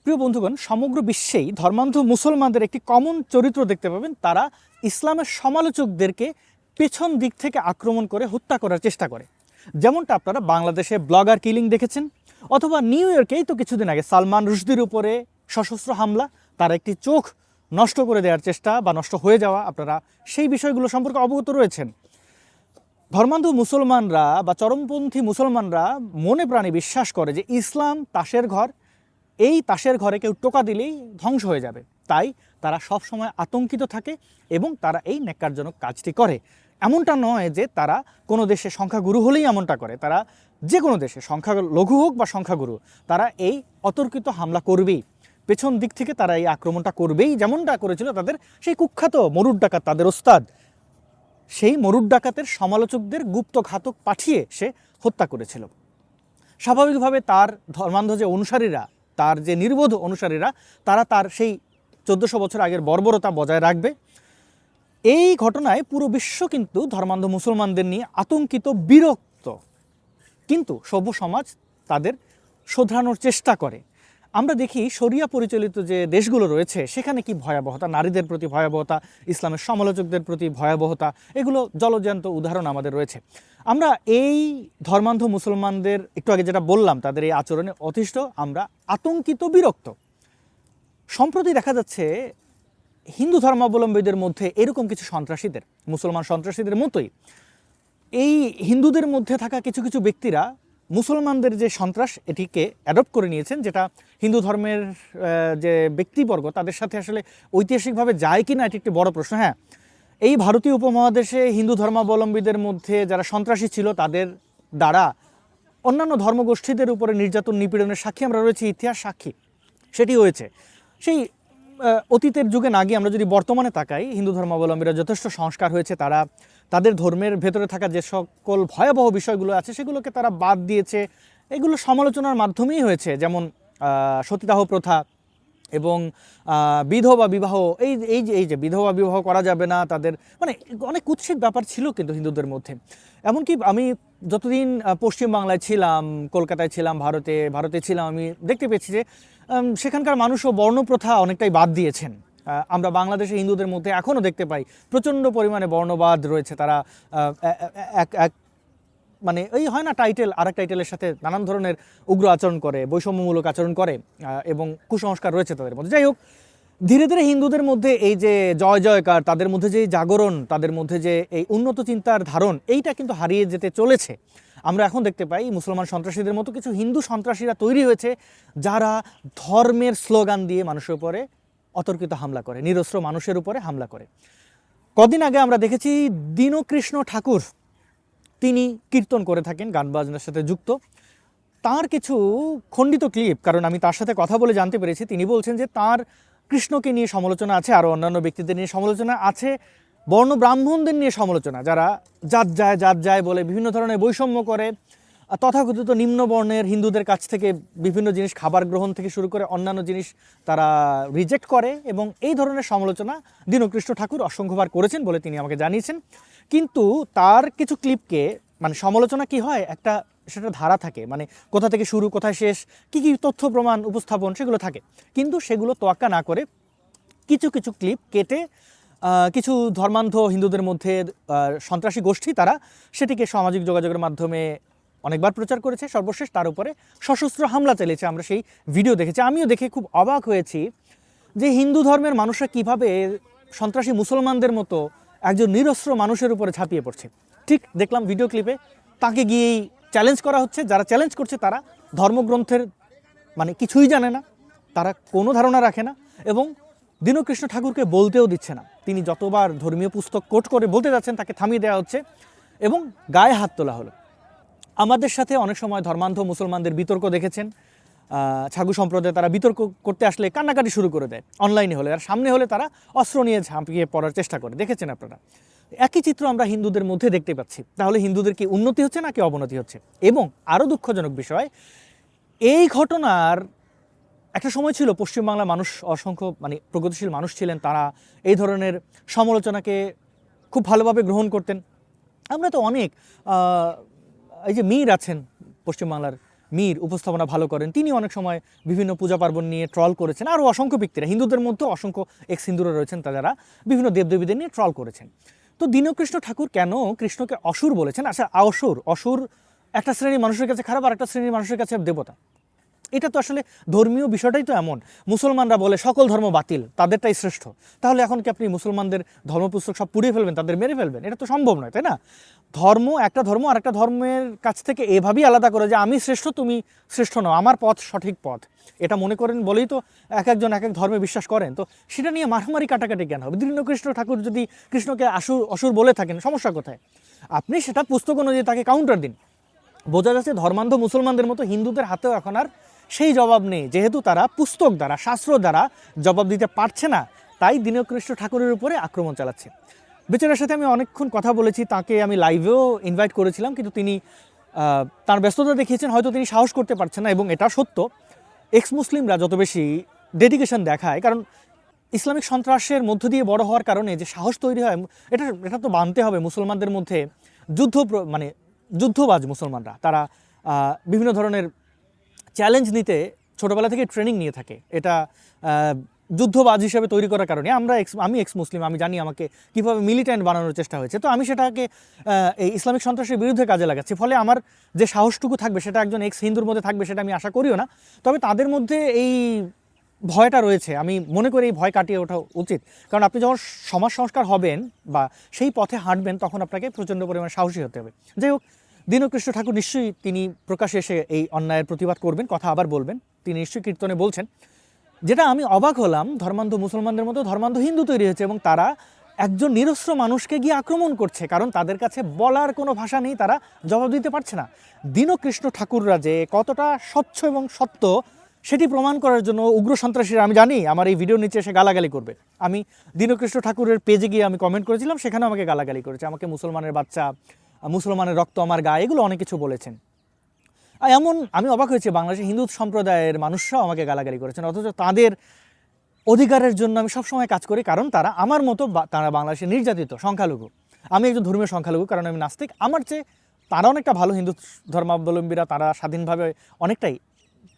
প্রিয় বন্ধুগণ, সমগ্র বিশ্বেই ধর্মান্ধ মুসলমানদের একটি কমন চরিত্র দেখতে পাবেন। তারা ইসলামের সমালোচকদেরকে পেছন দিক থেকে আক্রমণ করে হত্যা করার চেষ্টা করে। যেমনটা আপনারা বাংলাদেশে ব্লগার কিলিং দেখেছেন, অথবা নিউ ইয়র্কেই তো কিছুদিন আগে সালমান রুশদির উপরে সশস্ত্র হামলা, তার একটি চোখ নষ্ট করে দেওয়ার চেষ্টা বা নষ্ট হয়ে যাওয়া, আপনারা সেই বিষয়গুলো সম্পর্কে অবগত রয়েছেন। ধর্মান্ধ মুসলমানরা বা চরমপন্থী মুসলমানরা মনে প্রাণে বিশ্বাস করে যে ইসলাম তাসের ঘর, এই তাসের ঘরে কেউ টোকা দিলেই ধ্বংস হয়ে যাবে। তাই তারা সব সময় আতঙ্কিত থাকে এবং তারা এই ন্যাক্কারজনক কাজটি করে। এমনটা নয় যে তারা কোনো দেশে সংখ্যাগুরু হলেই এমনটা করে, তারা যে কোনো দেশে সংখ্যালঘু হোক বা সংখ্যাগুরু, তারা এই অতর্কিত হামলা করবেই, পেছন দিক থেকে তারা এই আক্রমণটা করবেই। যেমনটা করেছিল তাদের সেই কুখ্যাত মরুড ডাকাত, তাদের ওস্তাদ, সেই মরুড ডাকাতের সমালোচকদের গুপ্ত ঘাতক পাঠিয়ে সে হত্যা করেছিল। স্বাভাবিকভাবে তার ধর্মান্ধ যে অনুসারীরা, তার যে নির্বোধ অনুসারীরা, তারা তার সেই 1400 বছর আগের বর্বরতা বজায় রাখবে। এই ঘটনায় পুরো বিশ্ব কিন্তু ধর্মান্ধ মুসলমানদের নিয়ে আতঙ্কিত, বিরক্ত, কিন্তু সভ্য সমাজ তাদের শোধরানোর চেষ্টা করে। আমরা দেখি শরিয়া পরিচালিত যে দেশগুলো রয়েছে সেখানে কি ভয়াবহতা, নারীদের প্রতি ভয়াবহতা, ইসলামের সমালোচকদের প্রতি ভয়াবহতা, এগুলো জলজ্যান্ত উদাহরণ আমাদের রয়েছে। আমরা এই ধর্মান্ধ মুসলমানদের একটু আগে যেটা বললাম, তাদের এই আচরণে অতিষ্ঠ, আমরা আতঙ্কিত, বিরক্ত। সম্প্রতি দেখা যাচ্ছে হিন্দু ধর্মাবলম্বীদের মধ্যে এরকম কিছু সন্ত্রাসীদের, মুসলমান সন্ত্রাসীদের মতোই এই হিন্দুদের মধ্যে থাকা কিছু কিছু ব্যক্তিরা মুসলমানদের যে সন্ত্রাস, এটিকে অ্যাডপ্ট করে নিয়েছেন, যেটা হিন্দু ধর্মের যে ব্যক্তিবর্গ তাদের সাথে আসলে ঐতিহাসিকভাবে যায় কি না, এটি একটি বড় প্রশ্ন। হ্যাঁ, এই ভারতীয় উপমহাদেশে হিন্দু ধর্মাবলম্বীদের মধ্যে যারা সন্ত্রাসী ছিল, তাদের দ্বারা অন্যান্য ধর্মগোষ্ঠীদের উপরে নির্যাতন, নিপীড়নের সাক্ষী আমরা রয়েছি, ইতিহাস সাক্ষী সেটি হয়েছে। সেই অতীতের যুগে না গিয়ে আমরা যদি বর্তমানে তাকাই, হিন্দু ধর্মাবলম্বীরা যথেষ্ট সংস্কার হয়েছে, তারা তাদের ধর্মের ভেতরে থাকা যে সকল ভয়াবহ বিষয়গুলো আছে সেগুলোকে তারা বাদ দিয়েছে। এগুলো সমালোচনার মাধ্যমেই হয়েছে, যেমন সতীদাহ প্রথা এবং বিধবা বিবাহ। এই যে বিধবা বিবাহ করা যাবে না, তাদের মানে অনেক কুৎসিত ব্যাপার ছিল কিন্তু হিন্দুদের মধ্যে। এমনকি আমি যতদিন পশ্চিমবাংলায় ছিলাম, কলকাতায় ছিলাম, ভারতে ছিলাম, আমি দেখতে পেয়েছি যে সেখানকার মানুষও বর্ণপ্রথা অনেকটাই বাদ দিয়েছেন। আমরা বাংলাদেশে হিন্দুদের মধ্যে এখনও দেখতে পাই প্রচণ্ড পরিমাণে বর্ণবাদ রয়েছে। তারা এক মানে এই হয় না, টাইটেল আর এক টাইটেলের সাথে নানান ধরনের উগ্র আচরণ করে, বৈষম্যমূলক আচরণ করে এবং কুসংস্কার রয়েছে তাদের মধ্যে। যাই হোক, ধীরে ধীরে হিন্দুদের মধ্যে এই যে জয় জয়কার, তাদের মধ্যে যে জাগরণ, তাদের মধ্যে যে এই উন্নত চিন্তার ধারণ, এইটা কিন্তু হারিয়ে যেতে চলেছে। আমরা এখন দেখতে পাই মুসলমান সন্ত্রাসীদের মতো কিছু হিন্দু সন্ত্রাসীরা তৈরি হয়েছে, যারা ধর্মের স্লোগান দিয়ে মানুষের উপরে অতর্কিত হামলা করে, নিরস্ত্র মানুষের উপরে হামলা করে। কদিন আগে আমরা দেখেছি দীনকৃষ্ণ ঠাকুর, তিনি কীর্তন করে থাকেন, গান বাজনার সাথে যুক্ত। তার কিছু খণ্ডিত ক্লিপ, কারণ আমি তার সাথে কথা বলে জানতে পেরেছি, তিনি বলছেন যে তার কৃষ্ণকে নিয়ে সমালোচনা আছে, আরও অন্যান্য ব্যক্তিদের নিয়ে সমালোচনা আছে, বর্ণ ব্রাহ্মণদের নিয়ে সমালোচনা, যারা জাত যায় বলে বিভিন্ন ধরনের বৈষম্য করে, তথাকথিত নিম্নবর্ণের হিন্দুদের কাছ থেকে বিভিন্ন জিনিস, খাবার গ্রহণ থেকে শুরু করে অন্যান্য জিনিস তারা রিজেক্ট করে। এবং এই ধরনের সমালোচনা দীনকৃষ্ণ ঠাকুর অসংখ্যবার করেছেন বলে তিনি আমাকে জানিয়েছেন। কিন্তু তার কিছু ক্লিপকে, মানে সমালোচনা কি হয়, একটা সেটা ধারা থাকে, মানে কোথা থেকে শুরু কোথায় শেষ, কি কি তথ্য প্রমাণ উপস্থাপন সেগুলো থাকে, কিন্তু সেগুলো তোয়াক্কা না করে কিছু কিছু ক্লিপ কেটে কিছু ধর্মান্ধ হিন্দুদের মধ্যে সন্ত্রাসী গোষ্ঠী, তারা সেটিকে সামাজিক যোগাযোগের মাধ্যমে অনেকবার প্রচার করেছে। সর্বশেষ তার উপরে সশস্ত্র হামলা চালিয়েছে, আমরা সেই ভিডিও দেখেছি। আমিও দেখে খুব অবাক হয়েছি যে হিন্দু ধর্মের মানুষরা কিভাবে সন্ত্রাসী মুসলমানদের মতো একজন নিরস্ত্র মানুষের উপরে ঝাঁপিয়ে পড়ছে। ঠিক দেখলাম ভিডিও ক্লিপে তাকে গিয়েই চ্যালেঞ্জ করা হচ্ছে। যারা চ্যালেঞ্জ করছে তারা ধর্মগ্রন্থের মানে কিছুই জানে না, তারা কোনো ধারণা রাখে না, এবং দীনকৃষ্ণ ঠাকুরকে বলতেও দিচ্ছে না। তিনি যতবার ধর্মীয় পুস্তক কোট করে বলতে যাচ্ছেন, তাকে থামিয়ে দেওয়া হচ্ছে এবং গায়ে হাত তোলা হলো। আমাদের সাথে অনেক সময় ধর্মান্ধ মুসলমানদের বিতর্ক দেখেছেন, ছাগু সম্প্রদায় তারা বিতর্ক করতে আসলে কান্নাকাটি শুরু করে দেয়, অনলাইনে হলে, আর সামনে হলে তারা অস্ত্র নিয়ে ঝাঁপিয়ে পড়ার চেষ্টা করে, দেখেছেন আপনারা। একই চিত্র আমরা হিন্দুদের মধ্যে দেখতে পাচ্ছি। তাহলে হিন্দুদের কি উন্নতি হচ্ছে নাকি অবনতি হচ্ছে? এবং আরও দুঃখজনক বিষয়, এই ঘটনার একটা সময় ছিল পশ্চিমবাংলার মানুষ, অসংখ্য মানে প্রগতিশীল মানুষ ছিলেন, তারা এই ধরনের সমালোচনাকে খুব ভালোভাবে গ্রহণ করতেন। আমরা তো অনেক এই যে মীর আছেন পশ্চিমবাংলার, মীর উপস্থাপনা ভালো করেন, তিনি অনেক সময় বিভিন্ন পূজা পার্বণ নিয়ে ট্রল করেছেন। আরও অসংখ্য ব্যক্তিরা, হিন্দুদের মধ্যেও অসংখ্য এক্স হিন্দুরা রয়েছেন যারা বিভিন্ন দেবদেবীদের নিয়ে ট্রল করেছেন। তো দীনকৃষ্ণ ঠাকুর কেন কৃষ্ণকে অসুর বলেছেন? আচ্ছা, অসুর একটা শ্রেণীর মানুষের কাছে খারাপ, আর একটা শ্রেণীর মানুষের কাছে দেবতা। এটা তো আসলে ধর্মীয় বিষয়টাই তো এমন। মুসলমানরা বলে সকল ধর্ম বাতিল, তাদেরটাই শ্রেষ্ঠ। তাহলে এখন কি আপনি মুসলমানদের ধর্মপুস্তক সব পুড়িয়ে ফেলবেন, তাদের মেরে ফেলবেন? এটা তো সম্ভব নয়, তাই না? একটা ধর্ম আর একটা ধর্মের কাছ থেকে এভাবেই আলাদা করে যে আমি শ্রেষ্ঠ, তুমি শ্রেষ্ঠ নও, আমার পথ সঠিক পথ, এটা মনে করেন বলেই তো এক একজন এক এক ধর্মে বিশ্বাস করেন। তো সেটা নিয়ে মারামারি কাটাকাটি কেন হবে? দীনকৃষ্ণ ঠাকুর যদি কৃষ্ণকে অসুর বলে থাকেন, সমস্যা কোথায়? আপনি সেটা পুস্তক অনুযায়ী তাকে কাউন্টার দিন। বোঝা যাচ্ছে ধর্মান্ধ মুসলমানদের মতো হিন্দুদের হাতেও এখন আর সেই জবাব নেই, যেহেতু তারা পুস্তক দ্বারা, শাস্ত্র দ্বারা জবাব দিতে পারছে না, তাই দীনকৃষ্ণ ঠাকুরের উপরে আক্রমণ চালাচ্ছে। বেচারার সাথে আমি অনেকক্ষণ কথা বলেছি, তাকে আমি লাইভেও ইনভাইট করেছিলাম, কিন্তু তিনি তার ব্যস্ততা দেখিয়েছেন, হয়তো তিনি সাহস করতে পারছেন না। এবং এটা সত্য, এক্স মুসলিমরা যত বেশি ডেডিকেশন দেখায়, কারণ ইসলামিক সন্ত্রাসের মধ্য দিয়ে বড় হওয়ার কারণে যে সাহস তৈরি হয়, এটা তো মানতে হবে। মুসলমানদের মধ্যে যুদ্ধবাজ মুসলমানরা, তারা বিভিন্ন ধরনের চ্যালেঞ্জ নিতে ছোটোবেলা থেকে ট্রেনিং নিয়ে থাকে। এটা যুদ্ধবাজ হিসেবে তৈরি করার কারণে আমি এক্স মুসলিম, আমি জানি আমাকে কীভাবে মিলিট্যান্ট বানানোর চেষ্টা হয়েছে। তো আমি সেটাকে এই ইসলামিক সন্ত্রাসের বিরুদ্ধে কাজে লাগাচ্ছি। ফলে আমার যে সাহসটুকু থাকবে সেটা একজন এক্স হিন্দুর মধ্যে থাকবে, সেটা আমি আশা করিও না। তবে তাদের মধ্যে এই ভয়টা রয়েছে, আমি মনে করি এই ভয় কাটিয়ে ওঠা উচিত। কারণ আপনি যখন সমাজ সংস্কার হবেন বা সেই পথে হাঁটবেন, তখন আপনাকে প্রচণ্ড পরিমাণে সাহসী হতে হবে। যাই হোক, দীনকৃষ্ণ ঠাকুর নিশ্চয়ই তিনি প্রকাশ্যে এসে এই অন্যায়ের প্রতিবাদ করবেন, কথা আবার বলবেন। তিনি নিশ্চয়ই কীর্তনে বলছেন। যেটা আমি অবাক হলাম, ধর্মান্ধ মুসলমানদের মতো ধর্মান্ধ হিন্দু তৈরি হয়েছে এবং তারা একজন নিরস্ত্র মানুষকে গিয়ে আক্রমণ করছে, কারণ তাদের কাছে বলার কোনো ভাষা নেই, তারা জবাব দিতে পারছে না। দীনকৃষ্ণ ঠাকুররা যে কতটা স্বচ্ছ এবং সত্য, সেটি প্রমাণ করার জন্য উগ্র সন্ত্রাসীরা, আমি জানি আমার এই ভিডিওর নিচে এসে গালাগালি করবে। আমি দীনকৃষ্ণ ঠাকুরের পেজে গিয়ে আমি কমেন্ট করেছিলাম, সেখানেও আমাকে গালাগালি করেছে, আমাকে মুসলমানের বাচ্চা, মুসলমানের রক্ত আমার গায়ে, এগুলো অনেক কিছু বলেছেন। এমন আমি অবাক হয়েছি, বাংলাদেশের হিন্দু সম্প্রদায়ের মানুষরাও আমাকে গালাগালি করেছেন, অথচ তাদের অধিকারের জন্য আমি সবসময় কাজ করি, কারণ তারা আমার মতো, তারা বাংলাদেশে নির্যাতিত সংখ্যালঘু। আমি একজন ধর্মীয় সংখ্যালঘু, কারণ আমি নাস্তিক। আমার চেয়ে তারা অনেকটা ভালো, হিন্দু ধর্মাবলম্বীরা, তারা স্বাধীনভাবে অনেকটাই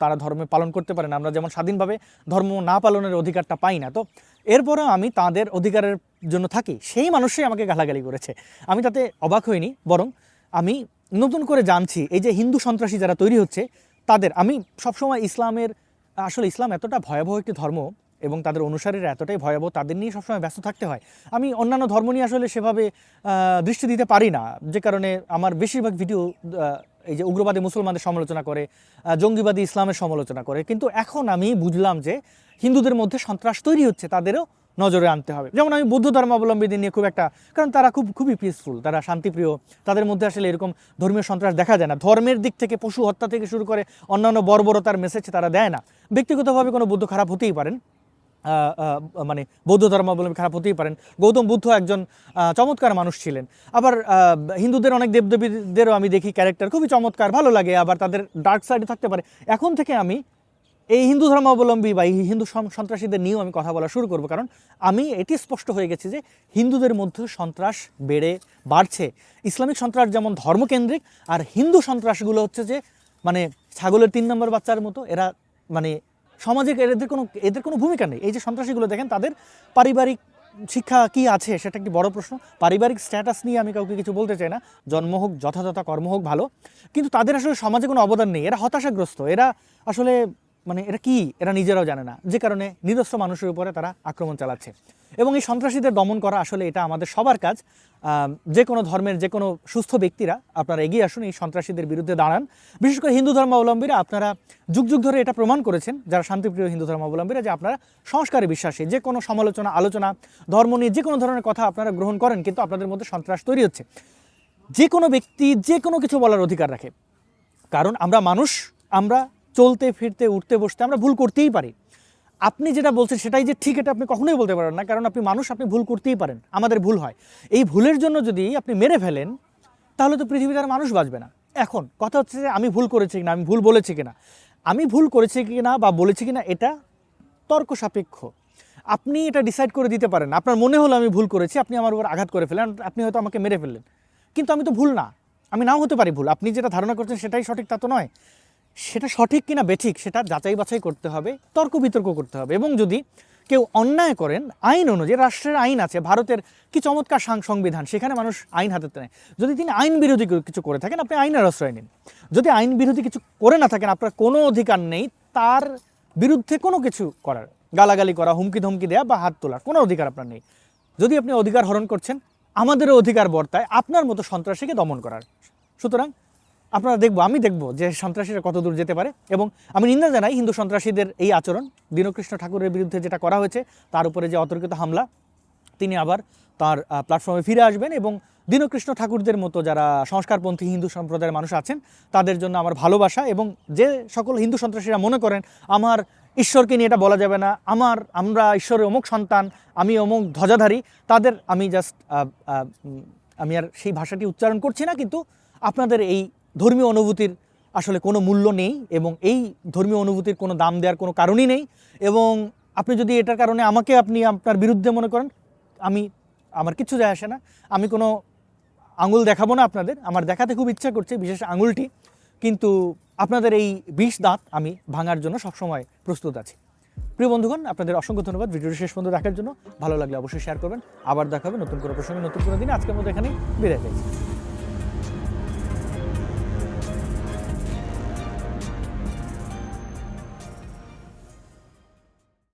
তারা ধর্মে পালন করতে পারেন। আমরা যেমন স্বাধীনভাবে ধর্ম না পালনের অধিকারটা পাই না, তো এরপরেও আমি তাদের অধিকারের জন্য থাকি। সেই মানুষই আমাকে গালাগালি করেছে, আমি তাতে অবাক হইনি, বরং আমি নতুন করে জানছি এই যে হিন্দু সন্ত্রাসী যারা তৈরি হচ্ছে, তাদের আমি সবসময় আসলে ইসলাম এতটা ভয়াবহ একটি ধর্ম এবং তাদের অনুসারীরা এতটাই ভয়াবহ, তাদের নিয়ে সবসময় ব্যস্ত থাকতে হয়। আমি অন্যান্য ধর্ম নিয়ে আসলে সেভাবে দৃষ্টি দিতে পারি না, যে কারণে আমার বেশিরভাগ ভিডিও এই যে উগ্রবাদী মুসলমানদের সমালোচনা করে, জঙ্গিবাদী ইসলামের সমালোচনা করে। কিন্তু এখন আমি বুঝলাম যে হিন্দুদের মধ্যে সন্ত্রাস তৈরি হচ্ছে, তাদেরও নজরে আনতে হবে। যেমন আমি বৌদ্ধ ধর্মাবলম্বীদের নিয়ে খুব একটা, কারণ তারা খুবই পিসফুল, তারা শান্তিপ্রিয়, তাদের মধ্যে আসলে এরকম ধর্মীয় সন্ত্রাস দেখা যায় না। ধর্মের দিক থেকে পশু হত্যা থেকে শুরু করে অন্যান্য বর্বরতার মেসেজ তারা দেয় না। ব্যক্তিগতভাবে কোনো বৌদ্ধ খারাপ হতেই পারেন, মানে বৌদ্ধ ধর্মাবলম্বী খারাপ হতেই পারেন। গৌতম বুদ্ধ একজন চমৎকার মানুষ ছিলেন। আবার হিন্দুদের অনেক দেবদেবীদেরও আমি দেখি ক্যারেক্টার খুবই চমৎকার, ভালো লাগে। আবার তাদের ডার্ক সাইডে থাকতে পারে। এখন থেকে আমি এই হিন্দু ধর্মাবলম্বী বা এই হিন্দু সন্ত্রাসীদের নিয়েও আমি কথা বলা শুরু করব, কারণ আমি এটি স্পষ্ট হয়ে গেছে যে হিন্দুদের মধ্যে সন্ত্রাস বাড়ছে। ইসলামিক সন্ত্রাস যেমন ধর্মকেন্দ্রিক, আর হিন্দু সন্ত্রাসগুলো হচ্ছে যে মানে ছাগলের 3 নম্বর বাচ্চার মতো। এরা মানে সমাজে এদের কোনো ভূমিকা নেই। এই যে সন্ত্রাসীগুলো দেখেন, তাদের পারিবারিক শিক্ষা কি আছে সেটা একটি বড় প্রশ্ন। পারিবারিক স্ট্যাটাস নিয়ে আমি কাউকে কিছু বলতে চাই না, জন্ম হোক, যথাযথ কর্ম হোক, ভালো, কিন্তু তাদের আসলে সমাজে কোনো অবদান নেই। এরা হতাশাগ্রস্ত, এরা আসলে এরা নিজেরাও জানে না, যে কারণে নিরস্ত্র মানুষের উপরে তারা আক্রমণ চালাচ্ছে। এবং এই সন্ত্রাসীদের দমন করা আসলে এটা আমাদের সবার কাজ। যে কোনো ধর্মের যে কোনো সুস্থ ব্যক্তিরা আপনারা এগিয়ে আসুন, এই সন্ত্রাসীদের বিরুদ্ধে দাঁড়ান। বিশেষ করে হিন্দু ধর্মাবলম্বীরা, আপনারা যুগ যুগ ধরে এটা প্রমাণ করেছেন, যারা শান্তিপ্রিয় হিন্দু ধর্মাবলম্বীরা, যে আপনারা সংস্কারে বিশ্বাসী। যে কোনো সমালোচনা, আলোচনা, ধর্ম নিয়ে যে কোনো ধরনের কথা আপনারা গ্রহণ করেন, কিন্তু আপনাদের মধ্যে সন্ত্রাস তৈরি হচ্ছে। যে কোনো ব্যক্তি যে কোনো কিছু বলার অধিকার রাখে, কারণ আমরা মানুষ, আমরা চলতে ফিরতে উঠতে বসতে আমরা ভুল করতেই পারি। আপনি যেটা বলছেন সেটাই যে ঠিক, এটা আপনি কখনোই বলতে পারেন না, কারণ আপনি মানুষ, আপনি ভুল করতেই পারেন, আমাদের ভুল হয়। এই ভুলের জন্য যদি আপনি মেরে ফেলেন, তাহলে তো পৃথিবীতে আর মানুষ বাঁচবে না। এখন কথা হচ্ছে যে আমি ভুল করেছি কিনা, আমি ভুল বলেছি কিনা। আমি ভুল করেছি কিনা বা বলেছি কিনা এটা তর্ক সাপেক্ষ। আপনি এটা ডিসাইড করে দিতে পারেন। আপনার মনে হলো আমি ভুল করেছি, আপনি আমার উপর আঘাত করে ফেলেন, আপনি হয়তো আমাকে মেরে ফেললেন, কিন্তু আমি তো ভুল না, আমি নাও হতে পারি ভুল। আপনি যেটা ধারণা করছেন সেটাই সঠিক, তা তো নয়। সেটা সঠিক কিনা বেঠিক সেটা যাচাই বাছাই করতে হবে, তর্ক বিতর্ক করতে হবে। এবং যদি কেউ অন্যায় করেন, আইন অনুযায়ী, রাষ্ট্রের আইন আছে, ভারতের কি চমৎকার সংবিধান, সেখানে মানুষ আইন হাতে নেয়। যদি তিনি আইন বিরোধী কিছু করে থাকেন, আপনি আইনের আশ্রয় নিন। যদি আইন বিরোধী কিছু করে না থাকেন, আপনার কোনো অধিকার নেই তার বিরুদ্ধে কোনো কিছু করার, গালাগালি করা, হুমকি ধমকি দেওয়া বা হাত তোলার কোনো অধিকার আপনার নেই। যদি আপনি অধিকার হরণ করছেন, আমাদেরও অধিকার বর্তায় আপনার মতো সন্ত্রাসীকে দমন করার। সুতরাং আমি দেখব যে সন্ত্রাসীরা কত দূর যেতে পারে। এবং আমি নিন্দা জানাই হিন্দু সন্ত্রাসীদের এই আচরণ। দীনকৃষ্ণ ঠাকুরের বিরুদ্ধে যেটা করা হয়েছে, তার উপরে যে অতর্কিত হামলা, তিনি আবার তার প্ল্যাটফর্মে ফিরে আসবেন এবং দীনকৃষ্ণ ঠাকুরদের মতো যারা সংস্কারপন্থী হিন্দু সম্প্রদায়ের মানুষ আছেন তাদের জন্য আমার ভালোবাসা। এবং যে সকল হিন্দু সন্ত্রাসীরা মনে করেন আমার ঈশ্বরকে নিয়ে এটা বলা যাবে না, আমরা ঈশ্বরের অমুক সন্তান, আমি অমুক ধ্বজাধারী, তাদের আমি আর সেই ভাষাটি উচ্চারণ করছি না। কিন্তু আপনাদের এই ধর্মীয় অনুভূতির আসলে কোনো মূল্য নেই এবং এই ধর্মীয় অনুভূতির কোনো দাম দেওয়ার কোনো কারণই নেই। এবং আপনি যদি এটার কারণে আপনি আপনার বিরুদ্ধে মনে করেন, আমার কিছু যায় আসে না। আমি কোনো আঙুল দেখাবো না আপনাদের, আমার দেখাতে খুব ইচ্ছা করছে বিশেষ আঙুলটি, কিন্তু আপনাদের এই 20 দাঁত আমি ভাঙার জন্য সবসময় প্রস্তুত আছি। প্রিয় বন্ধুগণ, আপনাদের অসংখ্য ধন্যবাদ ভিডিওটি শেষ পর্যন্ত দেখার জন্য। ভালো লাগলে অবশ্যই শেয়ার করবেন। আবার দেখা হবে নতুন কোনো প্রসঙ্গে, নতুন কোনো দিনে। আজকের মতো এখানেই বিদায় চাইছি।